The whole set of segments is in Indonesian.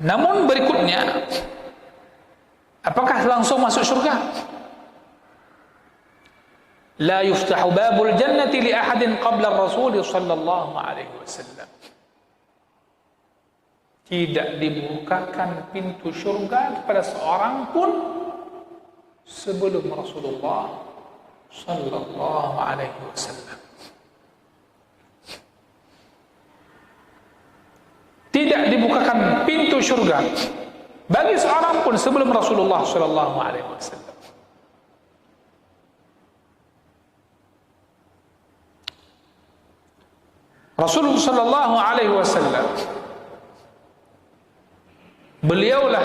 Namun berikutnya, apakah langsung masuk surga? La yuftahu babul jannati li ahadin qabla Rasul sallallahu alaihi wasallam. Tidak dibukakan pintu surga kepada seorang pun sebelum Rasulullah sallallahu alaihi wasallam. Tidak dibukakan pintu surga bagi seorang pun sebelum Rasulullah sallallahu alaihi wasallam. Rasulullah sallallahu alaihi wasallam, beliaulah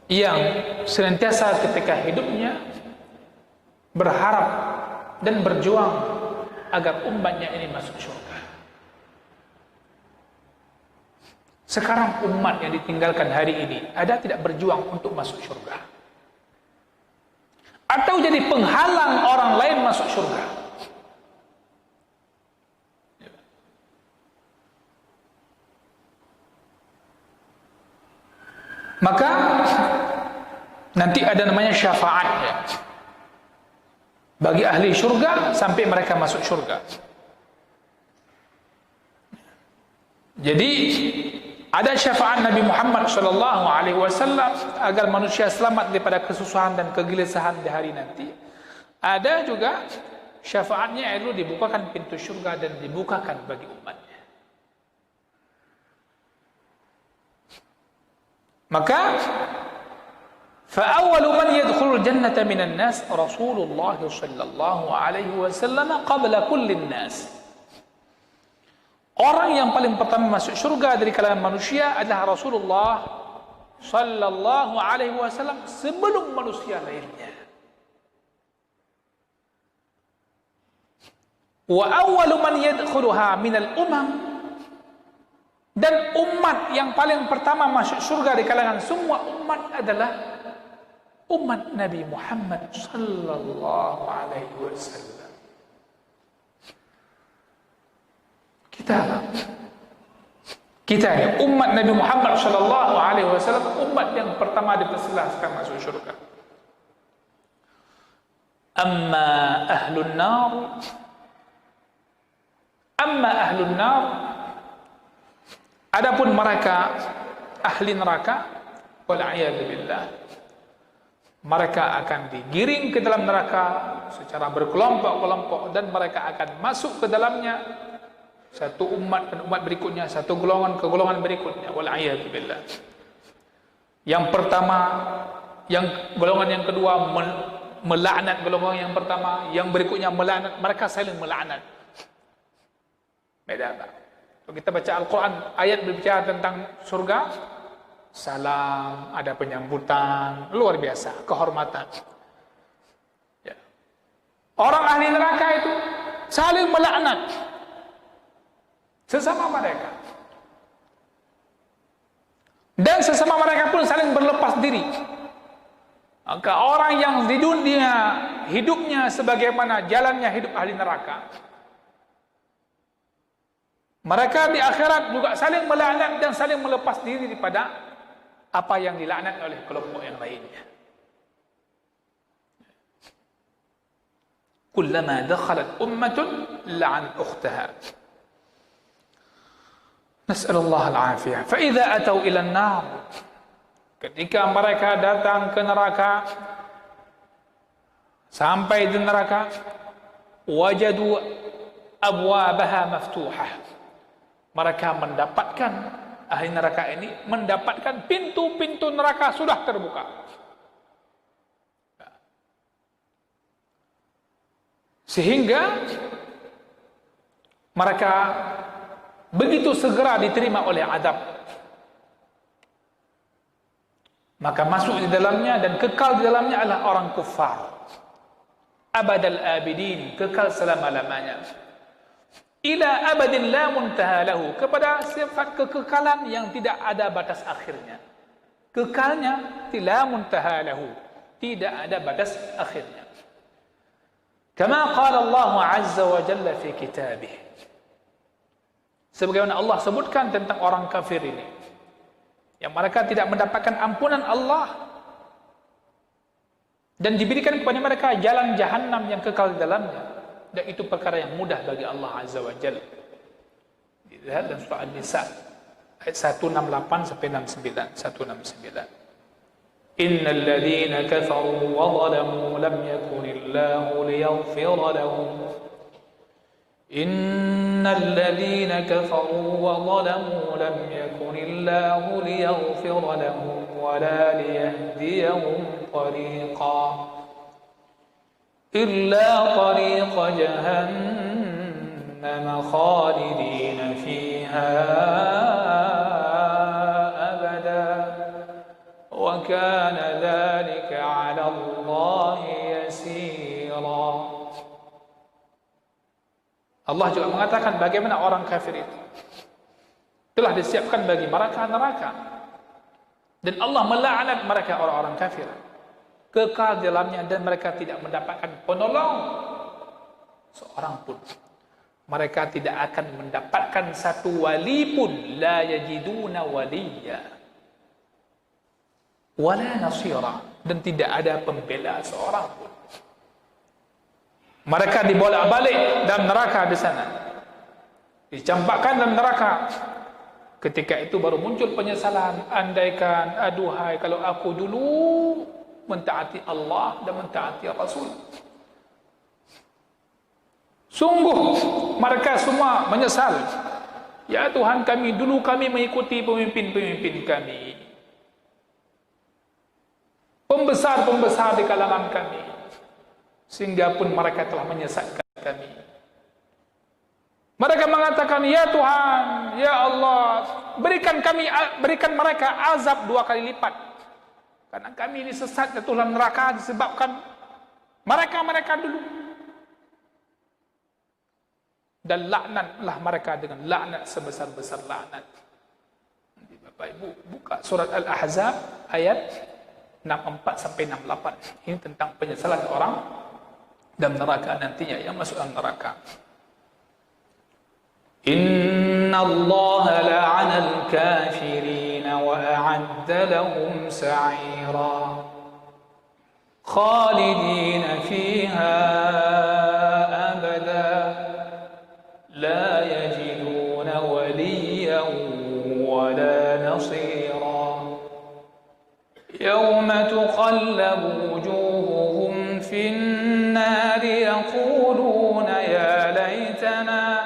yang senantiasa ketika hidupnya berharap dan berjuang agar umatnya ini masuk surga. Sekarang umat yang ditinggalkan hari ini, ada tidak berjuang untuk masuk surga? Atau jadi penghalang orang lain masuk surga? Maka nanti ada namanya syafaat ya, bagi ahli surga sampai mereka masuk surga. Jadi ada syafaat Nabi Muhammad sallallahu alaihi wasallam agar manusia selamat daripada kesusahan dan kegelisahan di hari nanti. Ada juga syafaatnya yaitu dibukakan pintu surga dan dibukakan bagi umatnya. Maka فأول من يدخل الجنة من الناس رسول الله صلى الله عليه وسلم قبل كل الناس. Orang yang paling pertama masuk surga dari kalangan manusia adalah Rasulullah sallallahu alaihi wasallam sebelum manusia lainnya. Wa awwalu man yadkhuluha minal umam, dan umat yang paling pertama masuk surga di kalangan semua umat adalah umat Nabi Muhammad sallallahu alaihi wasallam. Kita ini umat Nabi Muhammad sallallahu alaihi wasallam, umat yang pertama dipersilahkan masuk surga. Amma ahlun nar, adapun mereka ahli neraka, wal a'yadu billah, mereka akan digiring ke dalam neraka secara berkelompok-kelompok dan mereka akan masuk ke dalamnya, satu umat dan umat berikutnya, satu golongan ke golongan berikutnya, wal a'yadu billah. Yang pertama, golongan yang kedua melaknat golongan yang pertama, yang berikutnya melaknat, mereka saling melaknat. Beda tak? Kalau kita baca Al-Quran, ayat berbicara tentang surga, salam, ada penyambutan, luar biasa, kehormatan. Ya. Orang ahli neraka itu saling melaknat sesama mereka, dan sesama mereka pun saling berlepas diri. Maka orang yang di dunia hidupnya sebagaimana jalannya hidup ahli neraka, mereka di akhirat juga saling melaknat dan saling melepas diri daripada apa yang dilaknat oleh kelompok yang lainnya. Kullama dakhalat ummatun la'an ukhtaha. Nas'alullah al-afiyah. Fa idza atau ila an-nar, ketika mereka datang ke neraka, sampai di neraka, wajadu abwabaha maftuhah, mereka mendapatkan, ahli neraka ini mendapatkan pintu-pintu neraka sudah terbuka. Sehingga mereka begitu segera diterima oleh azab. Maka masuk di dalamnya dan kekal di dalamnya adalah orang kufar. Abadal abidin, kekal selama-lamanya. Ila abadin la muntaha lahu, kepada sifat kekekalan yang tidak ada batas akhirnya. Kekalnya la muntaha lahu, tidak ada batas akhirnya. Kama qala Allah azza wa jalla fi kitabih, sebagaimana Allah sebutkan tentang orang kafir ini. yang mereka tidak mendapatkan ampunan Allah dan diberikan kepada mereka jalan jahannam yang kekal di dalamnya, dan itu perkara yang mudah bagi Allah Azza wa Jalla. Dilihat dalam surah An-Nisa ayat 168 sampai 69. 169. Innal ladzina kafaru wa zalamu lam yakunillahu liyaghfira lahum. Innal ladzina kafaru wa zalamu lam yakunillahu liyaghfira lahum wa la liyahdiyahum طريقا إلا طريق جهنم خالدين فيها أبدا وكان ذلك على الله يسيرا. Allah juga mengatakan bagaimana orang kafir itu telah disiapkan bagi mereka neraka, dan Allah melaknat mereka orang-orang kafir, kekal dalamnya, dan mereka tidak mendapatkan penolong seorang pun. Mereka tidak akan mendapatkan satu wali pun. La yajiduna waliya wala nasira, dan tidak ada pembela seorang pun. Mereka dibolak-balik dalam neraka di sana, dicampakkan dalam neraka. Ketika itu baru muncul penyesalan. Andaikan, aduhai, kalau aku dulu mentaati Allah dan mentaati Rasul. Sungguh mereka semua menyesal. Ya Tuhan kami, dulu kami mengikuti pemimpin-pemimpin kami, pembesar-pembesar di kalangan kami, sehingga pun mereka telah menyesatkan kami. Mereka mengatakan, ya Tuhan, ya Allah, berikan mereka azab 2 kali lipat, karena kami ini sesat ke dalam neraka disebabkan mereka dulu. Dan laknatlah mereka dengan laknat sebesar-besar laknat. Nanti Bapak Ibu buka surat Al-Ahzab ayat 64 sampai 68. Ini tentang penyesalan orang dalam neraka nantinya, yang masuk dalam neraka. Inna Allah la'ana al-kafirin wa a'adda lahum sa'ira khalidina fiha abada la yajiduna waliyan wa la nasira yawma tuqallabu wujuhuhum fin nari yaquluna ya laytana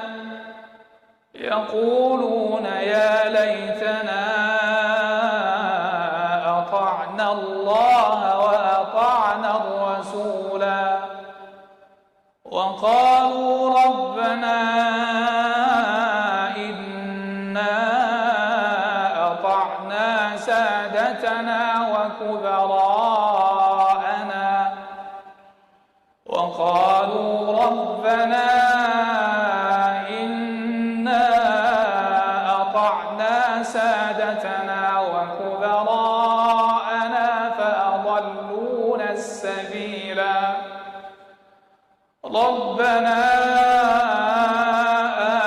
ata'na Allah wa ata'na ar-rasula wa qalu rabbana inna ata'na sadatana wa kubara'ana wa qalu rabbana سادتنا وكبراءنا فأضلونا السبيل ربنا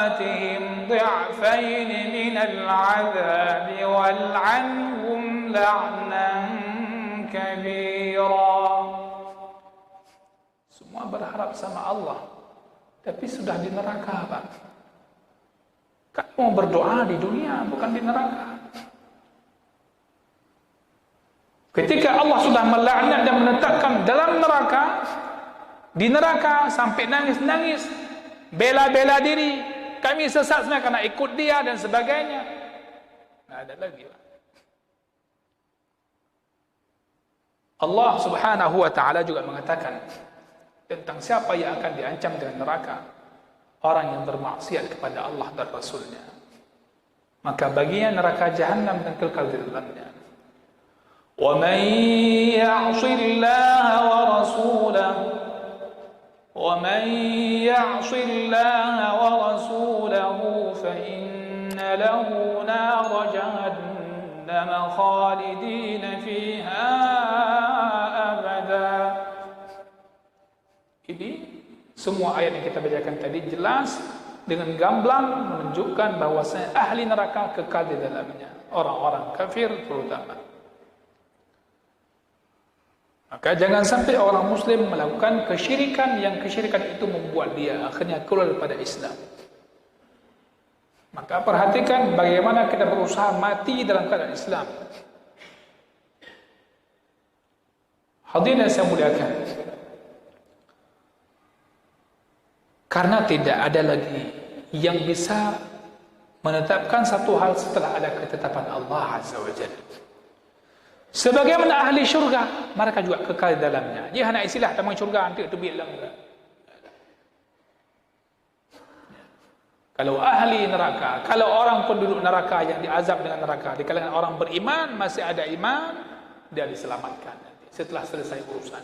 آتهم ضعفين من العذاب والعنهم لعنا كبيرا. Semua berharap sama Allah, tapi sudah di neraka, Pak. Kamu mau berdoa di dunia, bukan di neraka. Ketika Allah sudah melaknat dan menetapkan dalam neraka, di neraka sampai nangis-nangis, bela-bela diri, kami sesat sebenarnya karena ikut dia dan sebagainya. Nggak ada lagi, Pak. Allah Subhanahu wa ta'ala juga mengatakan tentang siapa yang akan diancam dengan neraka. Orang yang bermaksiat kepada Allah dan Rasulnya, maka baginya neraka Jahannam dan kekal di dalamnya. Wa man ya'sillaha wa rasulahu wa man ya'sillaha wa rasulahu fa inna lahu nar jahannam khalidin fiha abada. Ini semua ayat yang kita bacakan tadi jelas dengan gamblang menunjukkan bahwasanya ahli neraka kekal di dalamnya, orang-orang kafir terutama. Maka jangan sampai orang muslim melakukan kesyirikan yang kesyirikan itu membuat dia akhirnya keluar daripada Islam. Maka perhatikan bagaimana kita berusaha mati dalam keadaan Islam. Hadirin yang saya muliakan, karena tidak ada lagi yang bisa menetapkan satu hal setelah ada ketetapan Allah Azza wa Jalla. Sebagaimana ahli syurga, mereka juga kekal di dalamnya. Dia hendak istilah taman syurga nanti itu bilang. Kalau ahli neraka, kalau orang penduduk neraka yang diazab dengan neraka, di kalangan orang beriman masih ada iman, dia diselamatkan nanti setelah selesai urusan.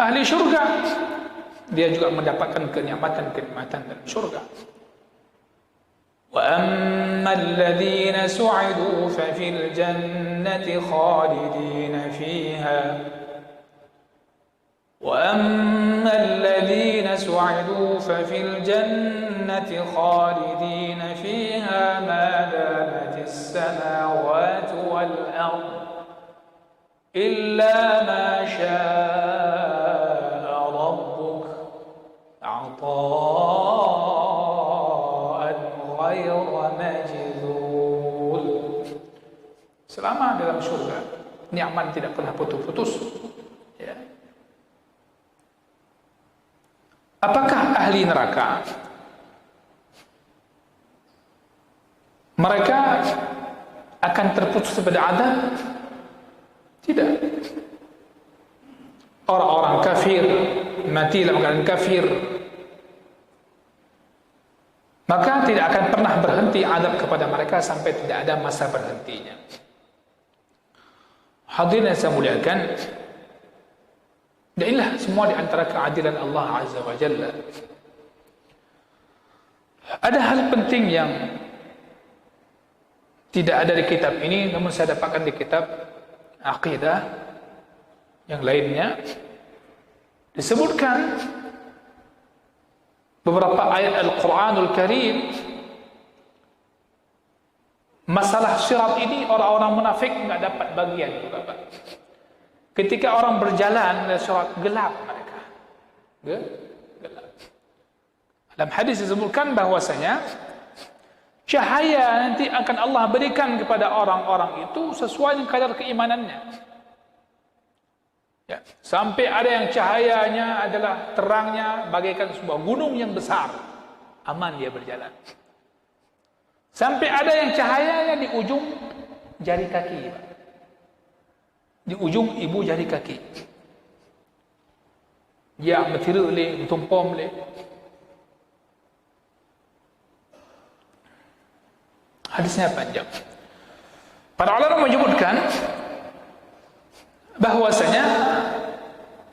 Ahli syurga, dia juga mendapatkan kenikmatan dalam syurga. وَأَمَّا الَّذِينَ سُعِدُوا فَفِي الْجَنَّةِ خَالِدِينَ فِيهَا وَأَمَّا الَّذِينَ سُعِدُوا فَفِي الْجَنَّةِ خَالِدِينَ فِيهَا مَا دَامَتِ السَّمَاوَاتُ وَالْأَرْضُ إِلَّا مَا شَاءَ رَبُّكَ selama dalam surga, nikmat tidak pernah putus-putus. Ya. Apakah ahli neraka? Mereka akan terputus daripada azab? Tidak. Orang-orang kafir mati dalam keadaan kafir, maka tidak akan pernah berhenti azab kepada mereka sampai tidak ada masa berhentinya. Hadirin yang saya muliakan, dan inilah semua di antara keadilan Allah Azza wa Jalla. Ada hal penting yang tidak ada di kitab ini, namun saya dapatkan di kitab Aqidah yang lainnya. Disebutkan beberapa ayat Al-Quranul Karim. Masalah sirat ini orang-orang munafik enggak dapat bagian itu, Bapak. Ketika orang berjalan dari sirat, gelap mereka. Gelap. Dalam hadis disebutkan bahwasanya cahaya nanti akan Allah berikan kepada orang-orang itu sesuai dengan kadar keimanannya. Ya, sampai ada yang cahayanya adalah terangnya bagaikan sebuah gunung yang besar. Aman dia berjalan. Sampai ada yang cahayanya di ujung jari kaki, Pak. Di ujung ibu jari kaki. Dia bertiru oleh, bertumpam oleh. Hadisnya panjang. Para ulama menyebutkan bahwasanya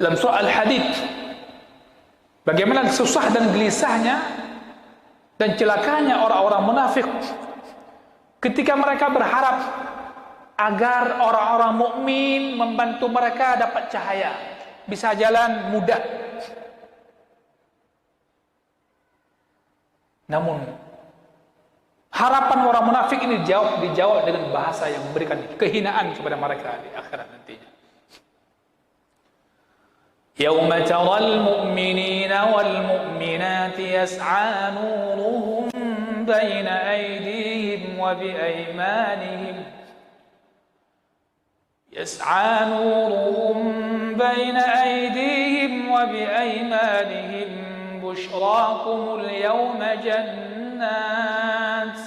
dalam surah Al-Hadid bagaimana susah dan gelisahnya dan celakanya orang-orang munafik ketika mereka berharap agar orang-orang mukmin membantu mereka dapat cahaya, bisa jalan mudah. Namun harapan orang munafik ini dijawab dengan bahasa yang memberikan kehinaan kepada mereka di akhirat nantinya. يوم ترى المؤمنين والمؤمنات يسعى نورهم بين أيديهم وبأيمانهم بشراكم اليوم جنات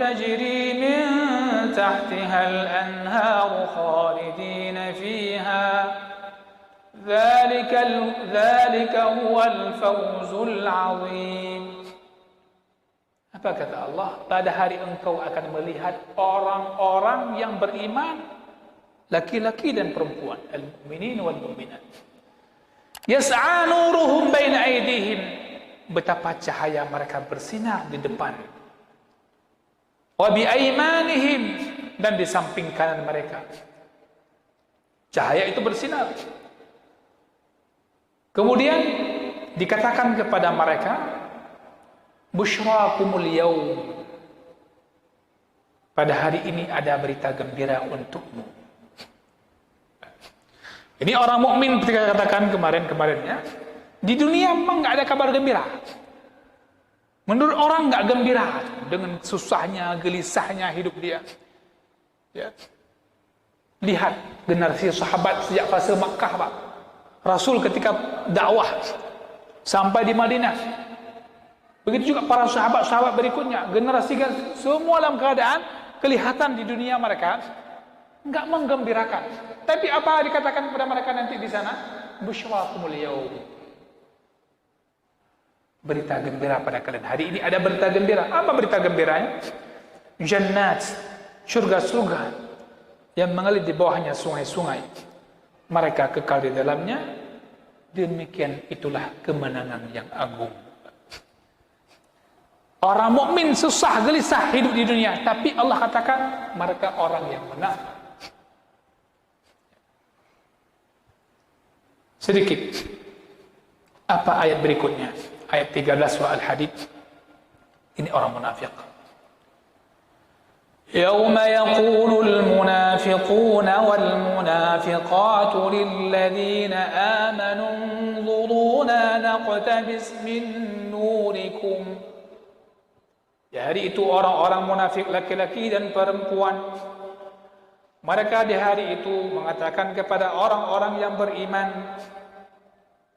تجري من تحتها الأنهار خالدين فيها ذلك هو الفوز العظيم. Apa kata Allah? Pada hari engkau akan melihat orang-orang yang beriman, laki-laki dan perempuan, al-mu'minin wal mu'minat. Yas'a nuruhum baina aydihim, betapa cahaya mereka bersinar di depan. Wa bi aymanihim, dan di samping kanan mereka. Cahaya itu bersinar. Kemudian dikatakan kepada mereka, busyrakumul yaum, pada hari ini ada berita gembira untukmu. Ini orang mukmin ketika katakan kemarin-kemarinnya, di dunia memang nggak ada kabar gembira. Menurut orang nggak gembira dengan susahnya, gelisahnya hidup dia. Ya. Lihat generasi sahabat sejak fase Makkah, Pak. Rasul ketika dakwah sampai di Madinah. Begitu juga para sahabat-sahabat berikutnya, generasi semua dalam keadaan kelihatan di dunia mereka enggak menggembirakan. Tapi apa dikatakan kepada mereka nanti di sana? Busyrakumul yaum. Berita gembira pada kalian. Hari ini ada berita gembira. Apa berita gembiranya? Jannat, surga-surga yang mengalir di bawahnya sungai-sungai. Mereka kekal di dalamnya. Demikian itulah kemenangan yang agung. Orang mukmin susah gelisah hidup di dunia, tapi Allah katakan mereka orang yang menang. Sedikit. Apa ayat berikutnya? Ayat 13 surah Al-Hadid. Ini orang munafik. Yauma yaqulul munafiquna wal munafiqatu lilladzina amanu unzuruna naqtabis min nurikum. Di hari itu orang-orang munafik laki-laki dan perempuan, mereka di hari itu mengatakan kepada orang-orang yang beriman,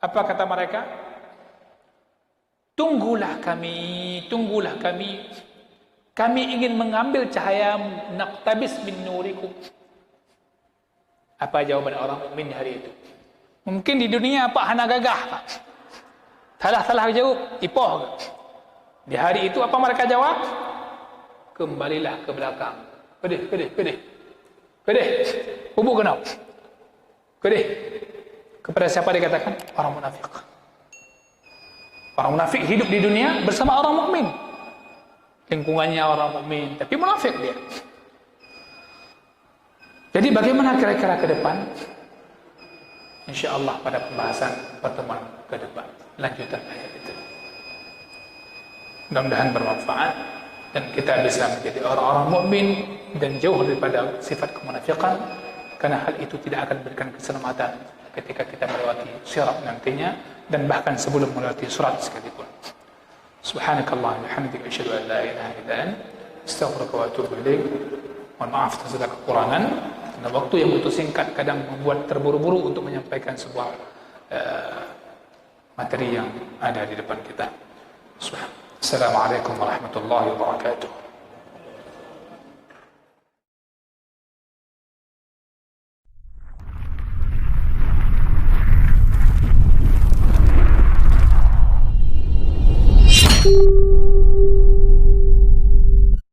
apa kata mereka? Tunggulah kami, tunggulah kami. Kami ingin mengambil cahayamu, naqtabis min nurikum. Apa jawaban orang mukmin di hari itu? Mungkin di dunia Pak hana gagah, Pak. Salah-salah jawab, ipoh. Di hari itu apa mereka jawab? Kembalilah ke belakang. Kedih. Bubuk kenau. Kedih. Kepada siapa dikatakan? Orang munafik. Orang munafik hidup di dunia bersama orang mukmin. Lingkungannya orang mukmin, tapi munafik dia. Jadi bagaimana kira-kira ke depan? InsyaAllah pada pembahasan pertemuan ke depan. Lanjutan ayat itu. Mudah-mudahan bermanfaat dan kita bisa menjadi orang-orang mukmin dan jauh daripada sifat kemunafikan, karena hal itu tidak akan memberikan keselamatan ketika kita melewati sirat nantinya dan bahkan sebelum melewati surat sekalipun. Subhanakallah wa bihamdika asyhadu an la ilaha illa anta astaghfiruka wa atubu ilaik. Mohon maaf atas segala kekurangan, karena waktu yang begitu singkat kadang membuat terburu-buru untuk menyampaikan sebuah materi yang ada di depan kita. Assalamualaikum warahmatullahi wabarakatuh.